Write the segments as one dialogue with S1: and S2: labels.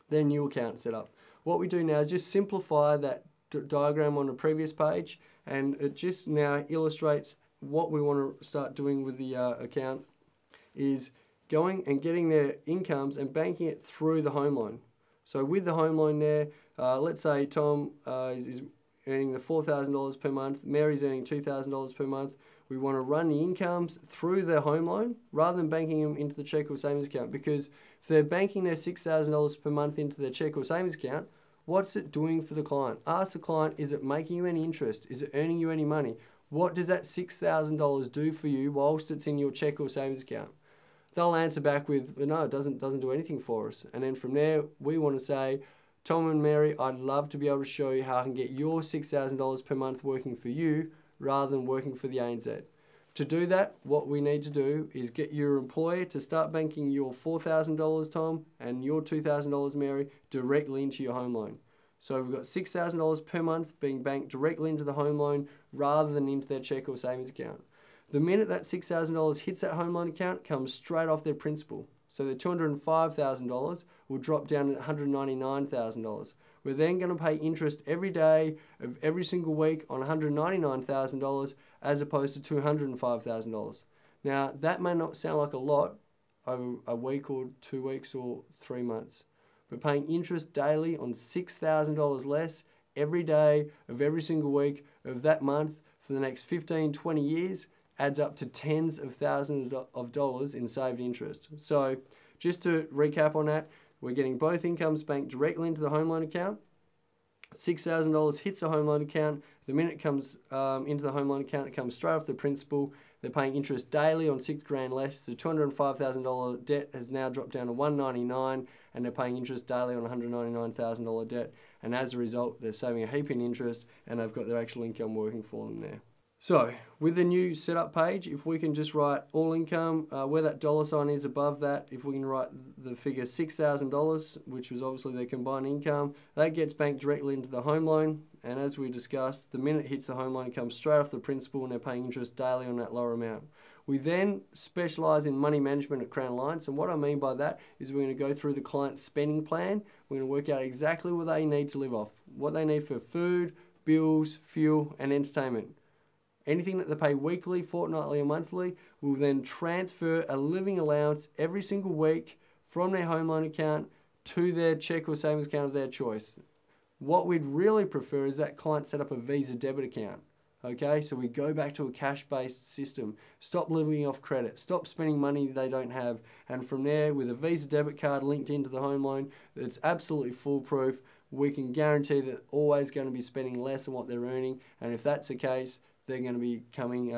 S1: their new account setup. What we do now is just simplify that diagram on the previous page, and it just now illustrates what we want to start doing with the account is going and getting their incomes and banking it through the home loan. So with the home loan there, let's say Tom is earning the $4,000 per month, Mary's earning $2,000 per month. We want to run the incomes through their home loan rather than banking them into the check or savings account, because if they're banking their $6,000 per month into their check or savings account, what's it doing for the client? Ask the client, is it making you any interest? Is it earning you any money? What does that $6,000 do for you whilst it's in your check or savings account? They'll answer back with, no, it doesn't do anything for us. And then from there, we want to say, Tom and Mary, I'd love to be able to show you how I can get your $6,000 per month working for you rather than working for the ANZ. To do that, what we need to do is get your employer to start banking your $4,000, Tom, and your $2,000, Mary, directly into your home loan. So we've got $6,000 per month being banked directly into the home loan rather than into their check or savings account. The minute that $6,000 hits that home loan account, it comes straight off their principal. So the $205,000 will drop down to $199,000. We're then going to pay interest every day of every single week on $199,000 as opposed to $205,000. Now, that may not sound like a lot over a week or 2 weeks or 3 months, but paying interest daily on $6,000 less every day of every single week of that month for the next 15, 20 years adds up to tens of thousands of dollars in saved interest. So just to recap on that, we're getting both incomes banked directly into the home loan account. $6,000 hits the home loan account. The minute it comes into the home loan account, it comes straight off the principal. They're paying interest daily on $6,000 less. The $205,000 debt has now dropped down to $199,000, and they're paying interest daily on $199,000 debt. And as a result, they're saving a heap in interest, and they've got their actual income working for them there. So with the new setup page, if we can just write all income, where that dollar sign is above that, if we can write the figure $6,000, which was obviously their combined income, that gets banked directly into the home loan. And as we discussed, the minute it hits the home loan, it comes straight off the principal, and they're paying interest daily on that lower amount. We then specialise in money management at Crown Alliance, and what I mean by that is we're going to go through the client's spending plan. We're going to work out exactly what they need to live off, what they need for food, bills, fuel, and entertainment. Anything that they pay weekly, fortnightly, or monthly will then transfer a living allowance every single week from their home loan account to their check or savings account of their choice. What we'd really prefer is that client set up a Visa debit account. Okay, so we go back to a cash-based system. Stop living off credit. Stop spending money they don't have. And from there, with a Visa debit card linked into the home loan, it's absolutely foolproof. We can guarantee that they're always going to be spending less than what they're earning. And if that's the case, they're going to be becoming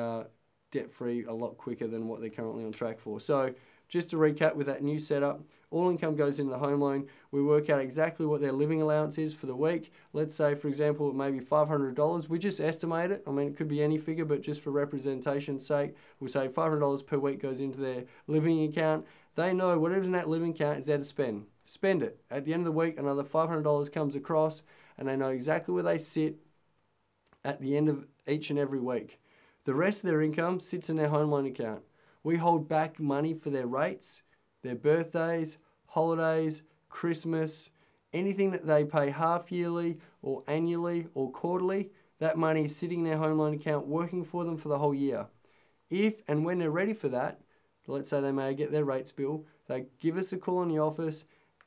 S1: debt-free a lot quicker than what they're currently on track for. So just to recap with that new setup, all income goes into the home loan. We work out exactly what their living allowance is for the week. Let's say, for example, it may be $500. We just estimate it. I mean, it could be any figure, but just for representation's sake, we'll say $500 per week goes into their living account. They know whatever's in that living account is there to spend. Spend it. At the end of the week, another $500 comes across, and they know exactly where they sit at the end of each and every week. The rest of their income sits in their home loan account. We hold back money for their rates, their birthdays, holidays, Christmas, anything that they pay half yearly or annually or quarterly, that money is sitting in their home loan account working for them for the whole year. If and when they're ready for that, let's say they may get their rates bill, they give us a call in the office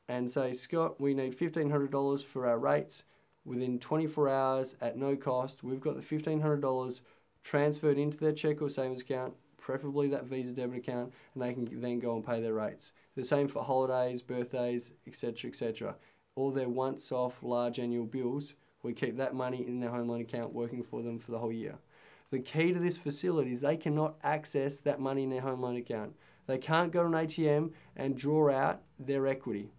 S1: and say, Scott, we need $1,500 for our rates. Within 24 hours at no cost, we've got the $1,500 transferred into their check or savings account, preferably that Visa debit account, and they can then go and pay their rates. The same for holidays, birthdays, etc., etc. All their once-off large annual bills, we keep that money in their home loan account working for them for the whole year. The key to this facility is they cannot access that money in their home loan account. They can't go to an ATM and draw out their equity.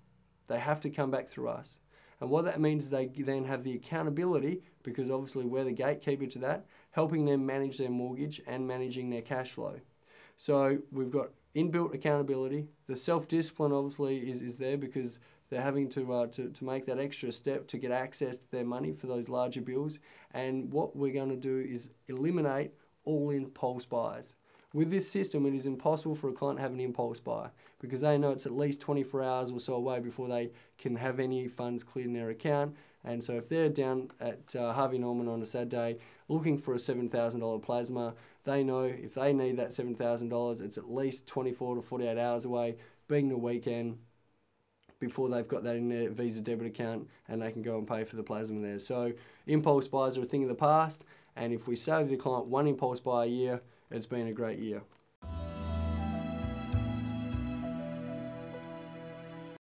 S1: They have to come back through us. And what that means is they then have the accountability, because obviously we're the gatekeeper to that, helping them manage their mortgage and managing their cash flow. So we've got inbuilt accountability. The self-discipline obviously is there because they're having to make that extra step to get access to their money for those larger bills. And what we're going to do is eliminate all impulse buys. With this system, it is impossible for a client to have an impulse buy because they know it's at least 24 hours or so away before they can have any funds cleared in their account. And so if they're down at Harvey Norman on a Saturday looking for a $7,000 plasma, they know if they need that $7,000, it's at least 24 to 48 hours away, being the weekend, before they've got that in their Visa debit account and they can go and pay for the plasma there. So impulse buys are a thing of the past, and if we save the client one impulse buy a year, it's been a great year.